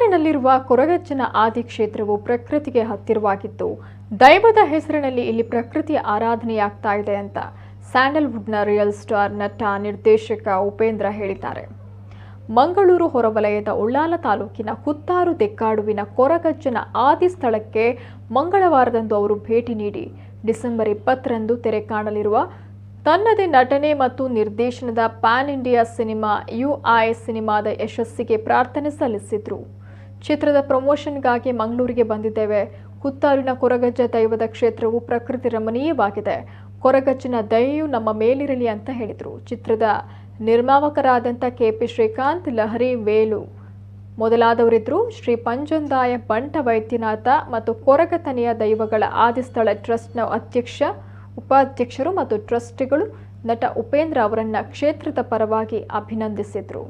ಕಾಡಿನಲ್ಲಿರುವ ಕೊರಗಜ್ಜನ ಆದಿಕ್ಷೇತ್ರವು ಪ್ರಕೃತಿಗೆ ಹತ್ತಿರವಾಗಿದ್ದು ದೈವದ ಹೆಸರಿನಲ್ಲಿ ಇಲ್ಲಿ ಪ್ರಕೃತಿಯ ಆರಾಧನೆಯಾಗ್ತಾ ಇದೆ ಅಂತ ಸ್ಯಾಂಡಲ್ವುಡ್ನ ರಿಯಲ್ ಸ್ಟಾರ್ ನಟ ನಿರ್ದೇಶಕ ಉಪೇಂದ್ರ ಹೇಳಿದ್ದಾರೆ. ಮಂಗಳೂರು ಹೊರವಲಯದ ಉಳ್ಳಾಲ ತಾಲೂಕಿನ ಹುತ್ತಾರು ದೆಕ್ಕಾಡುವಿನ ಕೊರಗಜ್ಜನ ಆದಿ ಸ್ಥಳಕ್ಕೆ ಮಂಗಳವಾರದಂದು ಅವರು ಭೇಟಿ ನೀಡಿ ಡಿಸೆಂಬರ್ 20ರಂದು ತೆರೆ ಕಾಣಲಿರುವ ತನ್ನದೇ ನಟನೆ ಮತ್ತು ನಿರ್ದೇಶನದ ಪ್ಯಾನ್ ಇಂಡಿಯಾ ಸಿನಿಮಾ UI ಸಿನಿಮಾದ ಯಶಸ್ಸಿಗೆ ಪ್ರಾರ್ಥನೆ ಸಲ್ಲಿಸಿದ್ರು. ಚಿತ್ರದ ಪ್ರಮೋಷನ್ಗಾಗಿ ಮಂಗಳೂರಿಗೆ ಬಂದಿದ್ದೇವೆ. ಹುತ್ತಾರಿನ ಕೊರಗಜ್ಜ ದೈವದ ಕ್ಷೇತ್ರವು ಪ್ರಕೃತಿ ರಮಣೀಯವಾಗಿದೆ. ಕೊರಗಜ್ಜನ ದಯೆಯು ನಮ್ಮ ಮೇಲಿರಲಿ ಅಂತ ಹೇಳಿದರು. ಚಿತ್ರದ ನಿರ್ಮಾಪಕರಾದಂಥ KP ಶ್ರೀಕಾಂತ್, ಲಹರಿ ವೇಲು ಮೊದಲಾದವರಿದ್ದರು. ಶ್ರೀ ಪಂಜಂದಾಯ ಬಂಟ ವೈದ್ಯನಾಥ ಮತ್ತು ಕೊರಗತನೆಯ ದೈವಗಳ ಆದಿಸ್ಥಳ ಟ್ರಸ್ಟ್ನ ಅಧ್ಯಕ್ಷ, ಉಪಾಧ್ಯಕ್ಷರು ಮತ್ತು ಟ್ರಸ್ಟಿಗಳು ನಟ ಉಪೇಂದ್ರ ಅವರನ್ನ ಕ್ಷೇತ್ರದ ಪರವಾಗಿ ಅಭಿನಂದಿಸಿದರು.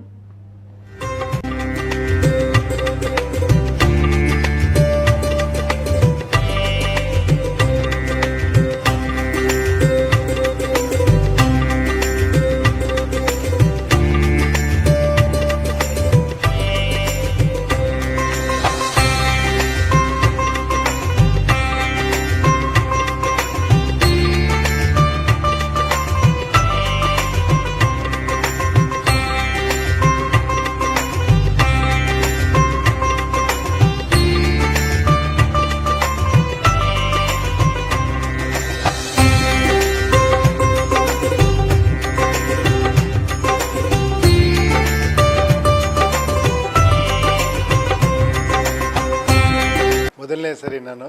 ಮೊದಲನೇ ಸರಿ ನಾನು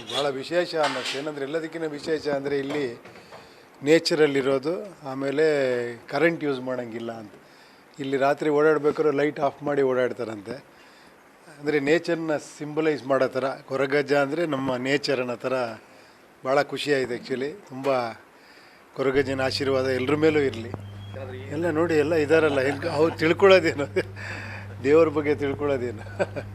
ಭಾಳ ವಿಶೇಷ ಅನ್ನಿಸ್ತು. ಏನಂದರೆ ಎಲ್ಲದಕ್ಕಿಂತ ವಿಶೇಷ ಅಂದರೆ ಇಲ್ಲಿ ನೇಚರಲ್ಲಿರೋದು, ಆಮೇಲೆ ಕರೆಂಟ್ ಯೂಸ್ ಮಾಡೋಂಗಿಲ್ಲ ಅಂತ. ಇಲ್ಲಿ ರಾತ್ರಿ ಓಡಾಡಬೇಕಾದ್ರೆ ಲೈಟ್ ಆಫ್ ಮಾಡಿ ಓಡಾಡ್ತಾರಂತೆ. ಅಂದರೆ ನೇಚರ್ನ ಸಿಂಬಲೈಸ್ ಮಾಡೋ ಥರ ಕೊರಗಜ್ಜ ಅಂದರೆ ನಮ್ಮ ನೇಚರ್ ಅನ್ನೋ ಥರ ಭಾಳ ಖುಷಿಯಾಗಿದೆ. ಆ್ಯಕ್ಚುಲಿ ತುಂಬ ಕೊರಗಜ್ಜನ ಆಶೀರ್ವಾದ ಎಲ್ಲರ ಮೇಲೂ ಇರಲಿ. ಎಲ್ಲ ನೋಡಿ ಎಲ್ಲ ಇದ್ದಾರಲ್ಲ, ಅವ್ರು ತಿಳ್ಕೊಳ್ಳೋದೇನು, ದೇವ್ರ ಬಗ್ಗೆ ತಿಳ್ಕೊಳ್ಳೋದೇನು.